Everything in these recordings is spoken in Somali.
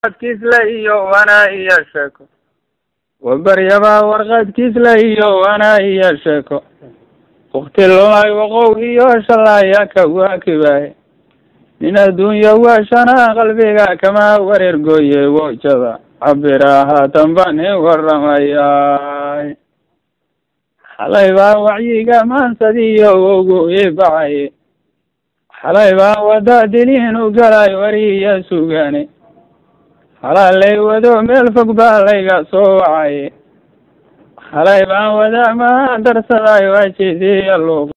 kislayo wana iya sheeko wabaryaba warqad kislayo wana iya sheeko waqti lumay waqow iyo shalaya ka waakibahay nin adduunya waashana qalbiga kama wareer gooye wajada cabiraha tambane warramaya xalay baa wacyiga maansadiyo ugu ibacay xalay baa wada dilin u galay wariya sugane xalay wado meel fog baa layga soo wacay xalay baan wada ma darsaday wajidiya luuq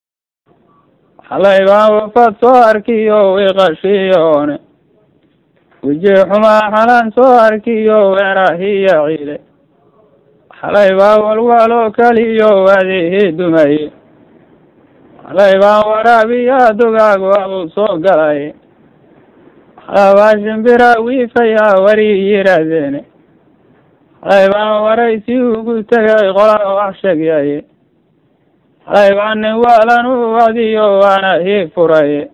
xalay baan wafad soo arkiyo wiiqashiyoone weji xumaa xalaan soo arkiyo weerahiya ciile xalay baa walwalo kaliyo waadihi dumaye xalay baan waraabiya dugaag waabuu soo galay xalay baa shimbira wiifaya wari yirahdeene xalay baan waraysi ugu tegay qola wax sheegyaye xalay baan nin waalan u wacdiyo waana hii furaye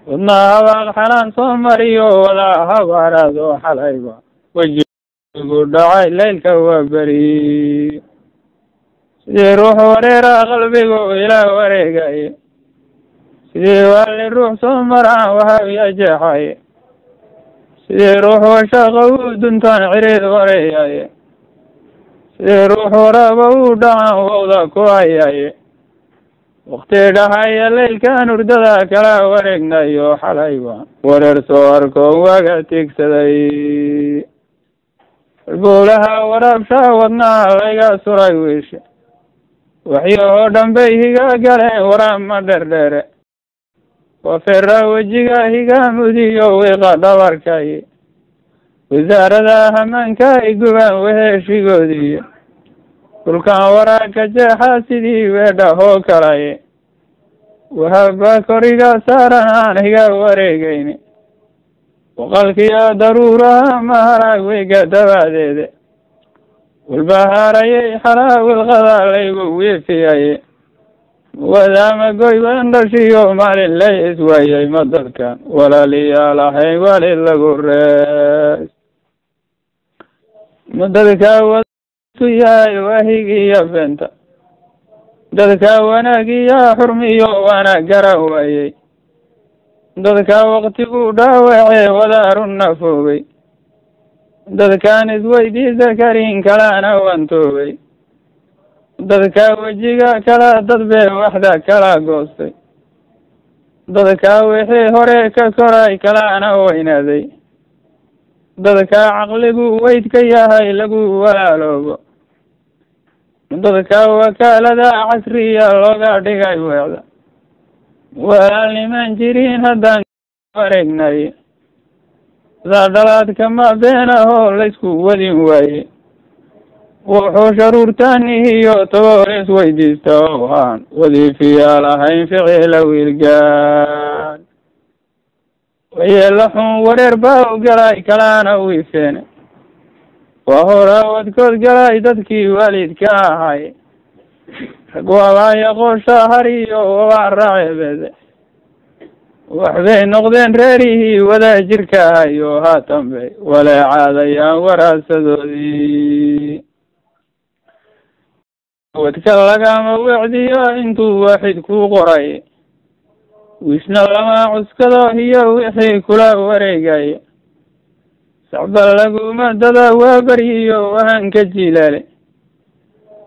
wadna habaaq xalaan soo mariyo wada habaarado xalayba wejigu dhacay leylka waa beri sidii ruux wareera qalbigu ila wareegaye sidii waali ruux soo maraan wahabiya jeexaye sidii ruux washaqa u duntaan cirid wareeyaye sidii ruux waraba u dhacan wawda ku hayaye waqti dhahaya leylkan hurdada kala wareegnayo xalayba wareer soo arko waga tigsaday halbowlaha waraabsha wadnaha layga suray wiishe waxyo oo dhan bay higa galeen warama dherdheere wafera wejiga higa mudiyo wiiqa dhabarkaye wasaarada hamaanka ay gubaan weheshigoodiiyo dhulkan waraaka jeexa sidii weedha hoo kalaye wahaba koriga saaran aan higa wareegayne waqalkiya daruuraha maharag wiiga dabaadeede walbahaarayay xalaa wilqada laygu wiifiyaye wadaama goyban dhashiyo maalin lay iswaayay ma dadkan walaaliyaal ahayn wali lagu rees ma dadka wadu yahay wahigiya beenta dadka wanaagiya xurmiyo waana garan waayey dadka waqtigu dhaawacee wadaaruna foogay dadkaan isweydiisa karin kalana wantoogay dadka wejiga kala dad bee waxda kala goostay dadka wixii hore ka koray kalana weynaaday dadka caqligu weyd ka yahay lagu walaaloobo dadka wakaalada casriya looga dhigay weecda walaalniman jirin haddaan wareegnay saadhalaadka ma beenahoo laysku wadin waaye wuxuu sharuurtaanihiyo tagoor isweydiista oo aan wadiifiyaal ahayn ficila wiilgaan wayeela xun wareer baa u galay kalana wiifeene waa hora wadkood galay dadkii waalidka ahay rag wabaaya qoosha hariyo wabaa raacebeede waxbay noqdeen reerihii wada jirka ahayo haatan bay waleecaadayaan waraasadoodii wadka lagama wecdiyo intuu waaxid ku qoray wiishna lama cuskado iyo wixii kula wareegaya sacba laguma dada waa baryiyo wahanka jilaale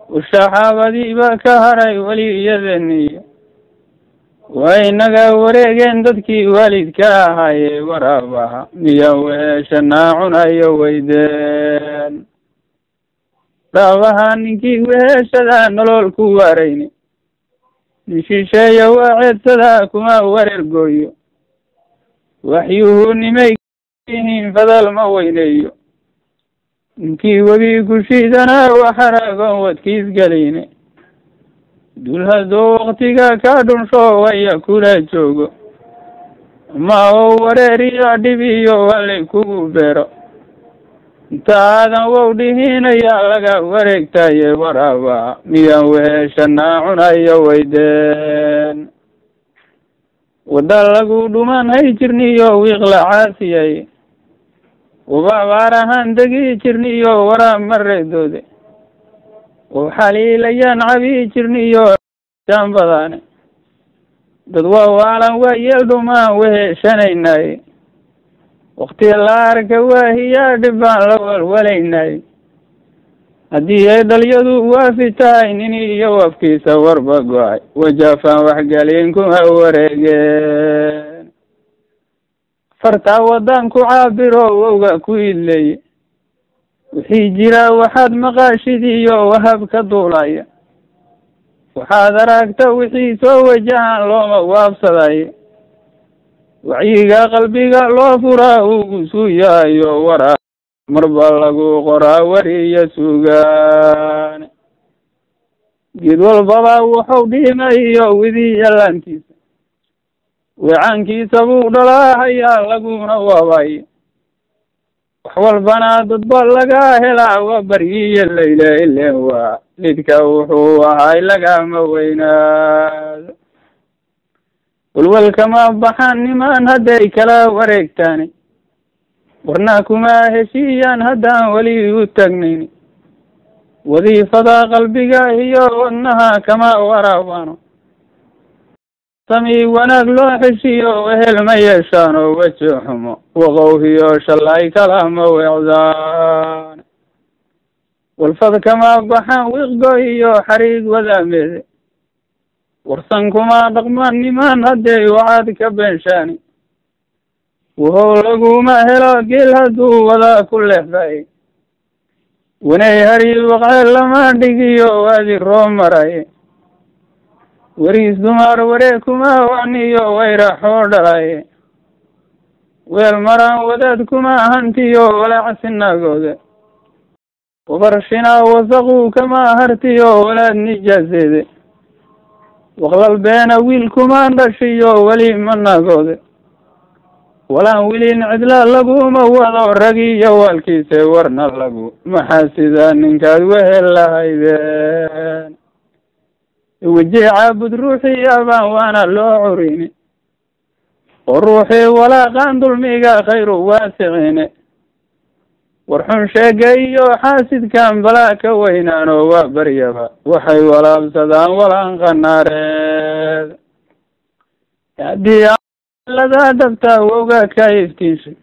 ushaxaabadiiba ka haray weliyadeniyo waa inaga wareegeen dadkii waalidka ahaye waraabaha miya weheshanaa cunayo weydeen dhaabaha ninkii weheshada nolol ku waarayne nin shisheeya waa ceedsada kuma wareer gooyo waxyuhu nimay yihiin fadal ma weyneeyo ninkii webi kushiidana waxaragoon wadkiis galayne dul haddoo waqtiga ka dhunsho waya kula joogo ma oo wareeriyo dhib iyo wali kugu beero intaadan wow dhihinaya laga wareegtaye waraaba miyaan weheshanaa cunayo weydeen wada lagu dhuman hay jirniyo wiiqla caasiyay ubabaarahan degi jirniyo waraa mareedoode oo xaliilayaan cabi jirniyo jaan badaane dad waalan waa yeel dhumaan weheshanaynaye wakti la arka waahiyaa dhibaan la walwalaynay haddii ay dhalyadu waafi tahay nin iyo wafkiisa warba go-ay wajaafaan waxgelin kuma wareegeen fartaa wadan ku caabiro wowga ku idleeye wixii jira waxaad maqaashid iyo wahab ka duulaya waxaad aragta wixii soo wajahan looma waabsadaye wacyiga qalbiga loo furaa ugu suuyaayo waraa marba lagu qoraa wariyo sugaan geed walbaba wuxuu dhimayo widiya laantiisa weecaankiisa buu dhalaahayaa laguna waabay wax walbana dadba laga helaa waa baryiyo layle ileen waa lidka wuxuu ahay lagama weynaado walwalkama baxaan nimaan hadday kala wareegtaani warna kuma heshiiyaan haddaan weli u tagnayni wadiifada qalbiga iyo wadnaha kama waraabano sami wanaag loo heshiiyo wehel ma yeeshaano weji xumo waqowhiyo shalay kalama weecdaan walfad kama baxaan wiqgo iyo xariig wadaameede warsan kuma dhaqmaan nimaan hadday waxaad ka beenshaani wuxuu laguma helo geel hadduu wadaa ku leexday wanay hari waqceel lama dhigiyo waadi roo maraye wariis dumar waree kuma wacniyo wayraxoo dhalaye weel maraan wadaad kuma hantiyo walaacasinagooda wabarshina wasaquu kama hartiyo walaad nijaaseede waqlal beena wiil kuma dhashiyo weli managooda walaan wilin cidla laguma wado ragiyo waalkiise warna lagu maxaa sida ninkaad wehel lahaydeen wejii caabud ruuxii abaan waana loo curini oo ruuxii walaaqaan dulmiga khayru waasicine war xun sheega iyo xaasidkan balaa ka weynaano waa baryaba waxay walaabsadaan walaan qanaareed haddii lada dhabta wowga ka iftiinshay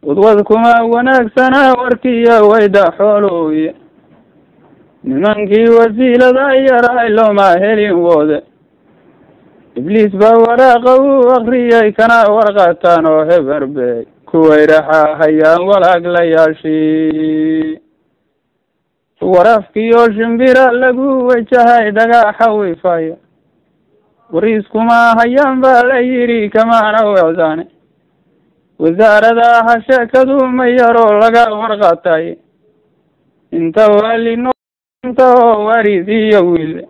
wadwad kuma wanaagsana warkiiyo wayda xoolooye nimankii wasiilada yaray looma helin woode ibliis baa waraaqa u akriyay kana warqataan oo heberbey kuway raxahayaan walaaglayaashii warafkiyo shimbira lagu wajahay dhagaxa wiifaya wariiskuma hayaan baa la yidhi kamaana wecdaane wasaarada ha sheekadu ma yaroo laga warqatay inta waalino inta oo warid iyo wiile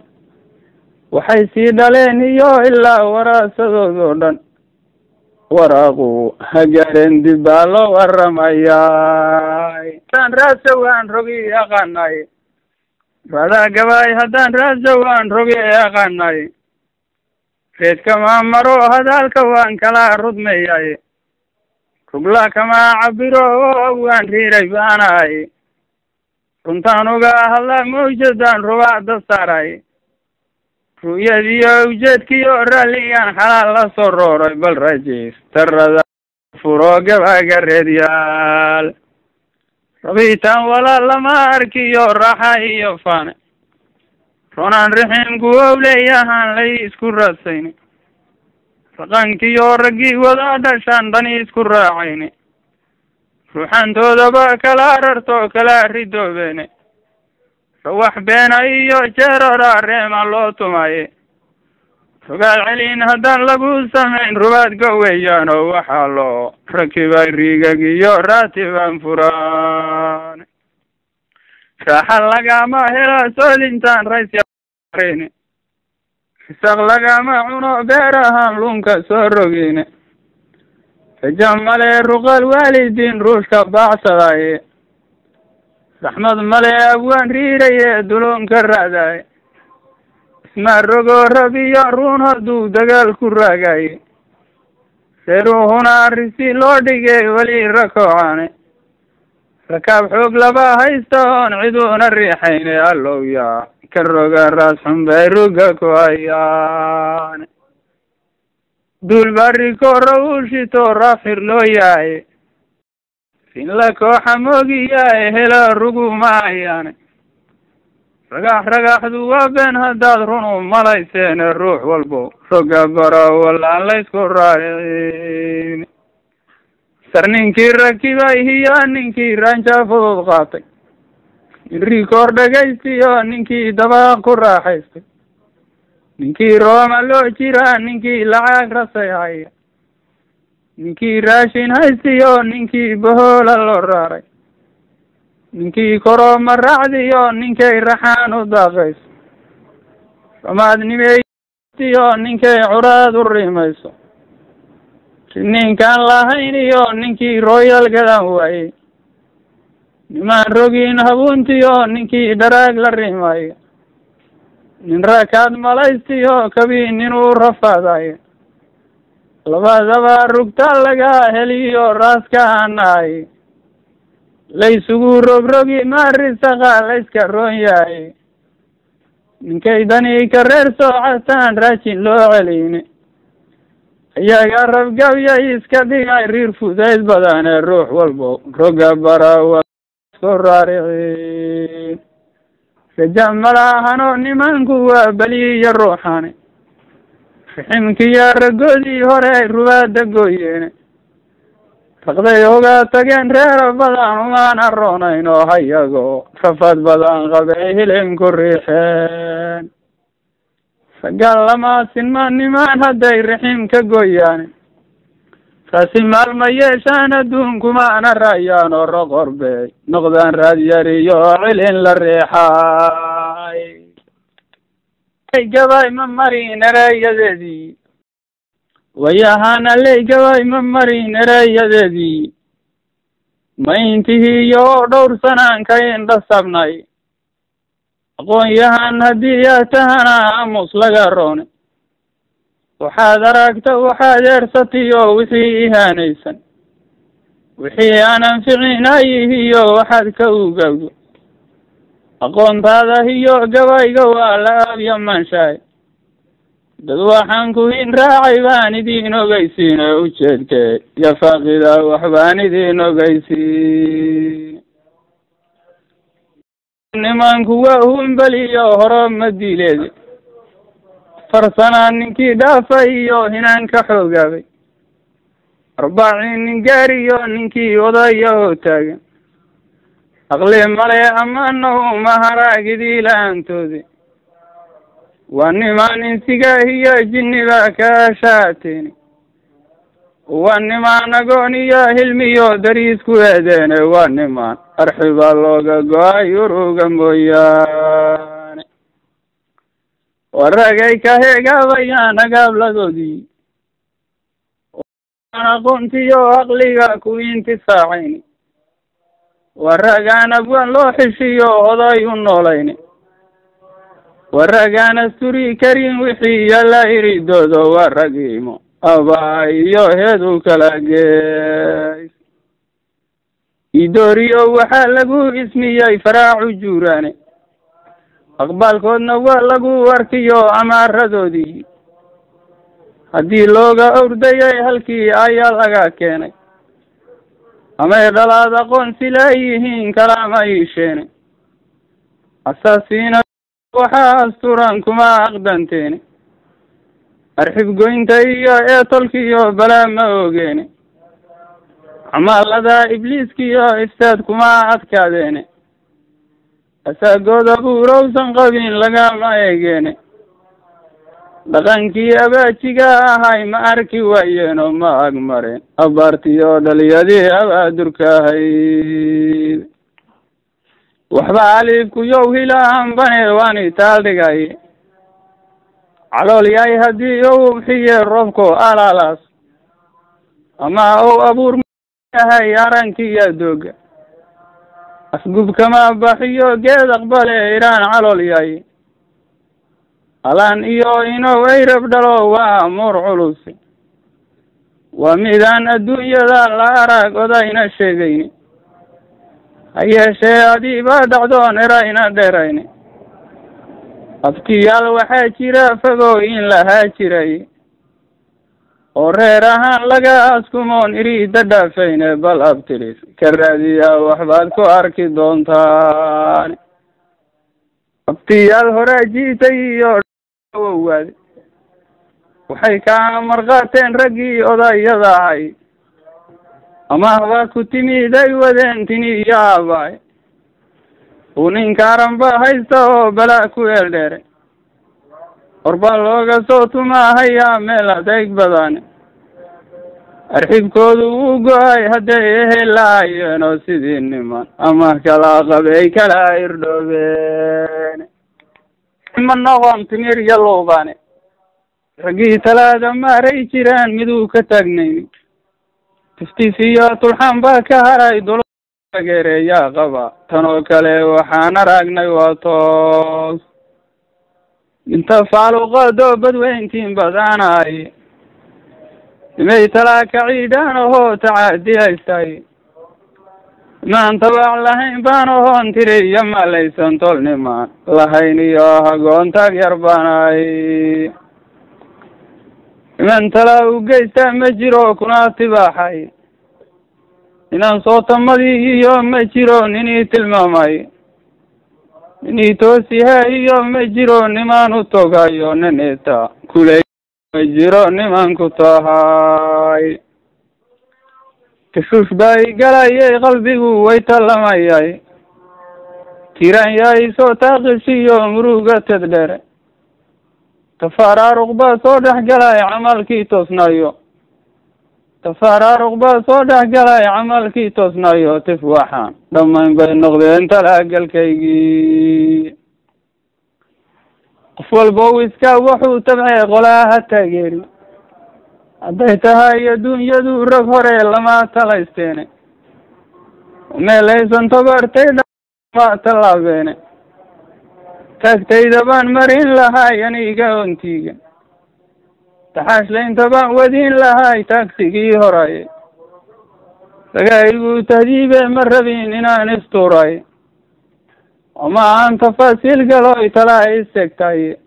waxay sii dhaleen iyo ilaa waraasadoodoo dhan waraaqu hagaaren dib baa loo waramayaay haddaan raasa waan rogi aqaanay radaa gabaay haddaan raasa waan rogi aqaanay reedkama maro hadalka waan kala rudmayay rugla kama cabiro waan riiray baanahay runtaan uga hadla mawjadaan rubaacda saaray ru'yadiyo ujeedkiyo raalligan xalaal la soo rooray bal rajiis tarada furo gabaga reedyaal rabitaan walaal lama arkiyo raaxa iyo faane runaan rixin kuwow leeyahaan lay isku raadsayni raqankiyo raggii wada dhashaan dhani isku raacayni ruuxantoodaba kala rarto kala ridoobeene rawax beena iyo jeerora reema loo tumaye rogaal celin haddaan lagu samayn rubaadka weeyaan oo waxaa loo rakibay riigag iyo raatibaan furaan raaxa lagama hela soodintaan raysyareene isaq lagama cuno beerahaan lunka soo rogeyne raja male ruqal waalidiin ruushka baacsadaye raxmad male abwaan riiraye duloonka raadaye isma rogo rabiyo ruun hadduu dagaal ku raagaye seeruhuna risi loo dhigay weli rakoocaane rakaab xoog laba haysta oon ciduuna riixayne allow yaa ka roga raas xun bay ruga ku hayaan duul bari koora uu shito raafir loo yahay sin la kooxa moogiyahay hela rugumaayaan ragaxdu waa been haddaad run u malayseene ruux walbo roga bara walaan laysku raacin sar ninkii rakibay hiyaa ninkii raanja fudud qaatay rikoor dhegaystiyo ninkii dabaaq ku raaxaystay ninkii rooma loo jiraa ninkii lacag rasay haya ninkii raashin haystiyo ninkii bahoola loo raaray ninkii korooma raacdiyo ninkay raxaan u daaqayso ramaadnimeeytiyo ninkay curaad u rimayso ninkaan lahayn iyo ninkii royal gadan waayey nimaan rogiin habuuntiyo ninkii dharaag la rimayo nin rakaad malaystiyo kabii nin uu rafaadayo labadaba rugtaan laga heliyo raaska hanaay laysugu rogrogi maarisaqa layska roon yahay ninkay danii ka reer soocastaan raashin loo celiyne ayaga rabgabyay iska dhigay riir fudayd badane ruux walbo roga bara isku raaricin raja malaahano nimanku waa beliya ruuxane riximkiya ragoodii hore ay rubaada gooyeene raqday ogaa tageen reera badan umaan aroonayn oo hayago rafad badan qabay hilin ku riixeen sagaal lamaasin ma nimaan hadday rixim ka gooyaan raasi maalma yeeshaan adduunkumaana raayaan oo roqorbey noqdaan raad yariyo cilin la riixay gabay ma marin ereeyadeedii wayahaana ley gabay ma marin ereeyadeedii ma intihiiyo dhowr sanaan ka indha sabnay aqoon-yahan haddii yaa tahana aamus laga roone waxaad aragta waxaad eersatiyo wixii ihaanaysan wixii aanan ficinayihiyo waxaad ka ugawdo aqoontaada hiyo gabayga waa la aabya manshaay dad waxaan ku in raacay baan idiin ogeysiin ee ujeedkee iyo faaqida wax baan idiin ogeysiin nimanku waa humbeliyo horo madiileedi farsanaa ninkii dhaafay iyo hinaan ka xoogaabay arbaaciin nin gaariyo ninkii odaya oo taagan aqli male ammaanahu maharaagidii la-aantoodi waa nimaan insiga iyo jinniba ka shaateeni waa nimaan agoon iyo hilmiyo dariis ku eedeene waa nimaan arxibaa looga go-ay uruga mooyaane waragay ka heegaabayaan agaabladoodii aqoontiyo aqliga ku intifaacayni waragaan abwaan loo xishiyo oday u noolayni waragaan asturi karin wixii yala iridoodo waragiimo abaa iyo heedu kala geys idooriyo waxaa lagu ismiyey faraacu juuraane aqbaalkoodna waa lagu arkiyo amaaradoodii haddii looga ordayay halkii ayaa laga keenay amay dhalaad aqoonsi leeyihiin kalaama iisheene asaasiina waxaa asturan kuma aqdanteene arxib goynta iyo eetolkiyo balaa ma ogeene camaalada ibliiskiyo iftaad kuma adkaadeene asaagooda buurowsan qabin lagama eegeene dhaqankii abaajiga ahay ma arki waayeeno ma agmareen abaartiyo dhaliyadii abaadurka ahayd waxba alifkuyow hilaan bane waani taaldhigay calool yahay haddii ou ubxiye roobko alaalaas ama ou abuur yahay arankiya dooga asgubkama baxiyo geed aqbale iraan calool yahay alaan iyo inow ayrab dhalo waa amuur culus waa midaan adduunyada la arag odayna sheegayni hayeeshee adii baa dhacdoon erayna dherayne abtiyaal waxaa jira fogooyin lahaa jiray oo reer ahaan laga askumoon iriida dhaafayne bal abtiris ka raadiya waxbaad ku arki doontaan abtiyaal horaa jiitay iyo wawaade waxay kaa marqaateen raggii odayada ahay amahbaa ku timid ay wadeen tini iyo aabaay uu ninkaaran ba haysta oo balaa ku eeldheere horbaa looga soo tumaahayaa meel adayg badane arxibkoodu wuu go-ay hadday ehel lahaayeen oo sidii niman ama kala qabay kala irdhoobeen ma noqon timir iyo luubane raggii talaada maaray jiraan miduu ka taagnayni tiftiis iyo tulxaan baa ka haray dulageereeyaa qaba tan oo kale waxaan aragnay waa toos inta faaluqaadoo badweyntiin badaanaay imay talaa ka ciidhaan ohoo tacaadiyaystay imaan tabac lahayn baan ohoon tiri iyo malaysan tolnimaan lahayn iyo hagoon taag yar baanay iman talaa u geystaa ma jiro kuna tibaaxay inaan sootamadii iyo ma jiro ninii tilmaamay ninii toosiha iyo ma jiro nimaan u togayo ninita kuley ma jiro niman ku tahay tashuush baa i galayay qalbigu way tallamayay tiran yaay soo taaqishiyo muruga teddhere tafaraaruq baa soo dhex galay camalkii toosnayo tafaraaruq baa soo dhex galay camalkii toosnayo tif waxaan dhammayn bay noqdeen talaagalkaygii qof walba u iskaa wuxuu tabcay qolaaha taageeri hadday tahay adduunyadu rag hore lama talaysteene meelaysan tabartay dhama tallaabeene taagtayda baan marin lahay aniga ontiga taxaashlaynta baan wadin lahay taagsigii horaye sagaygu tahdiibe ma rabin inaan istuuray ama aan tafaasiil galoy talaa isegtaye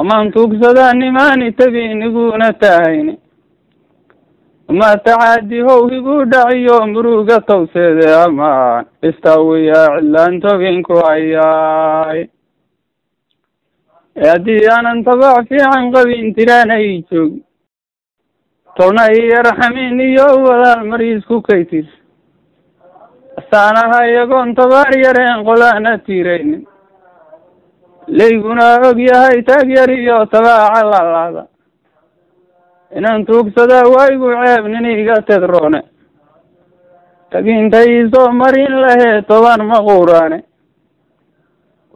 amaan tuugsadaa nimaani tabin iguna tahayne ama tacaadi how igu dhaciyo muruga tawseede amaan istaawiya cidlaan togin ku hayaay haddii aanan tabac fiican qabin tiraanay joogi tolna iyo raxamin iyo walaal mariisku kaytis asaanaha iyagoon tabaar yareen qolaana tiiraynin layguna og yahay taag yar iyo tabaaca lalaada inaan tuugsadaa waygu ceeb nin iga tedroone taginta iisoo marin lahee toban maquuraane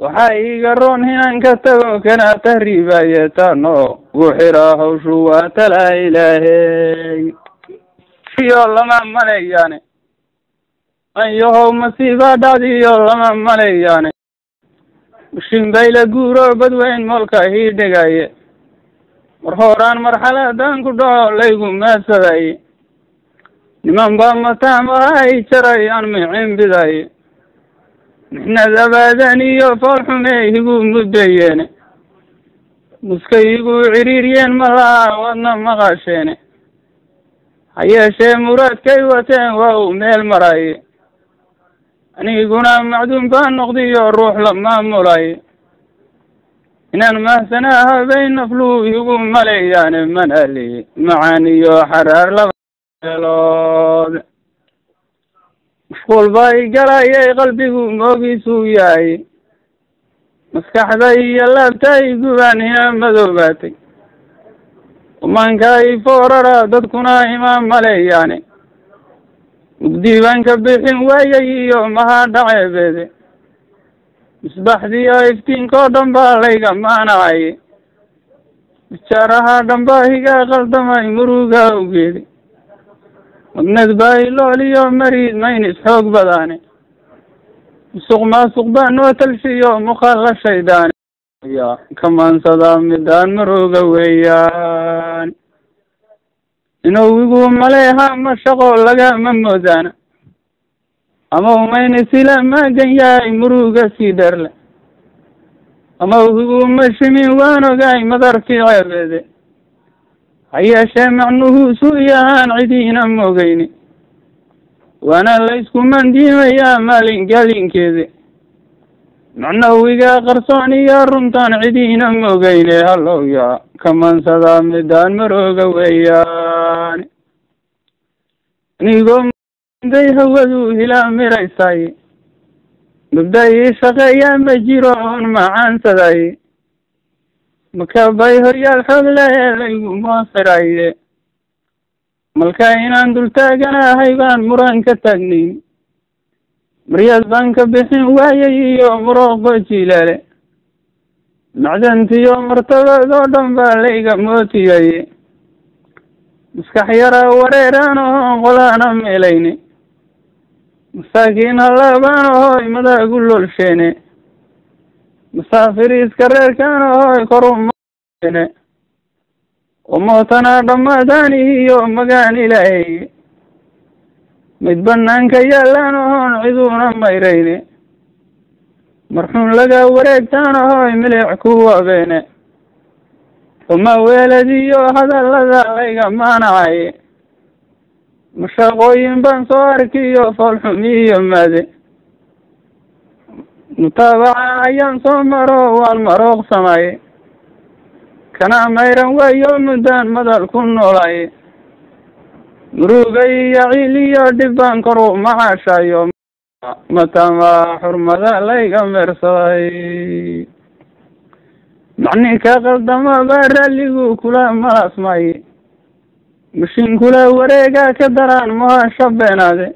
waxaa iiga roon inaan ka tago kana tahriibaye tano gu xiraa hawshu waa talaa ilaahey iyo lama maleeyaane anyahow masiibaa dhacdiyo lama maleeyaane shinbayla guuro badweyn moolka ii dhigaye mar horaan marxaladan ku dhaco laygu maasadaye niman baa mataamaha i jaray aan micin bidaye mixnad abaadan iyo foolxume igu muddayeene muska igu ciriiriyeen malaha wadna maqasheene hayeeshee muraadkay wateen waa uu meel maraye aniguna macduum baa noqdiyo ruux la maamulaye inaan mahsanaa habay nafluu igu maleeyaane manali macaan iyo xaraar laba meelood mashquul baa i galayay qalbigu moogiisuu yahay maskaxda iyo laabta igubaan hina madoobaatay umaanka i foorara dadkuna imaan maleeyaane mugdii baan ka bixin waayay iyo maha dhaceebeede misbaxdiiyo iftiinkoo dhan baa layga maanacay bijaaraha dhan baa higa qaldamay muruga awgeedi madnad baa ilooliyo mariid maynis xoog badaane musuq maasuq baa noo talshiyo muqaalla shaydaane ya kamaansadaa midaan maruga weeyaan inuu igu maleeha ma shaqo lagama moodaana ama umayna sila magan yahay muruga sii dherle ama uhigu mashimin waan ogaay madarkii ceebeede hayeeshee macnuhuusu yahaan cidiina mogeyni waana laysku mandiimayaa maalin galinkeede macnawiga qarsoon iyo runtaan cidiina mogeyne halowya kamansadaa midaan marooga weeyaan anigoo day hawadu hilaa miraysay mabda ii shaqeeyaa ma jiro oon macaansaday makabay horyaal xoog leh laygu moosiraye malka inaan dul taaganahay baan muran ka taagnayn maryad baan ka bixin waayay iyo muruqba jilaale macdantiyo martabadoo dhan baa layga mootiyaye maskax yaraa wareeraan oon qolaana meelayne masaakiin halaabaan ahoy madaagu lolsheene masaafiriiska reerkaan ahoy korumaene umootanaa dhammaadaani iyo magaan ilaahay mid banaanka yaalaan ahoon ciduuna mayrayne marxuun laga wareegtaan ahoy milic ku wabeene uma weeladiyo hadallada layga maanacaye mashaqooyin baan soo arkiyo foolxumiyo maade mutaabaca ayaan soo maro waan marooqsamaye kana mayran waayo muddaan madal ku noolaye murugay iyo ciil iyo dhib baan koru macaashayo matama xurmada layga meersaday macni ka qaldama baa raalligu kula malasmaye mashin kula wareegaa ka daraan mahasha beenaade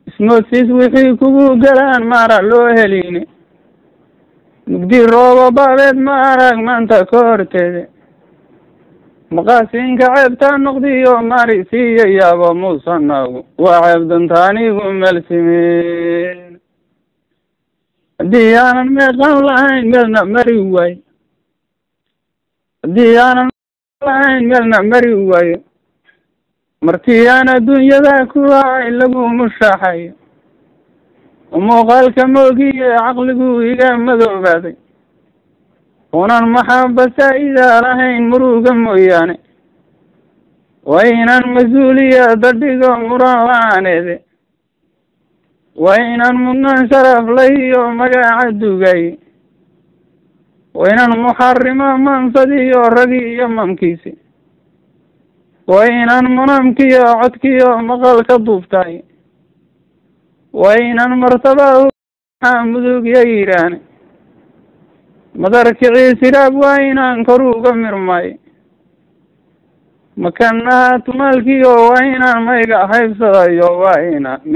ismoodsiis wixii kugu galaan maara loo heliyne mugdi roobo baabeed ma arag maanta ka horteede maqaasiinka ceebtaa noqdiyo mari siiya yaabo muusanagu waa ceeb dantaanigu meelsimeen haddii aanan meeqan lahayn meelna mari waayo haddii aanan lahayn meelna mari waayo markii aan adduunyada ku raacay lagu mushaaxayo muuqaalka moogiye caqligu iga madoobaaday unan maxaba saa'ida lahayn muruga mooyaane waa inaan mas-uuliya dadhigo muran la-aaneede waa inaan mudnaan sharaf lahiyo magaca dugaye waa inaan muxarimo mansadiyo ragi iyo mamkiisi waa inaan munamkiyo codkiyo maqal ka duubtaay waa inaan martaba mudugya yidhaane madarkicii siraab waa inaan kor uga mirmay makanaha tumaalkiyo waa inaan mayga haybsadayo waa inaan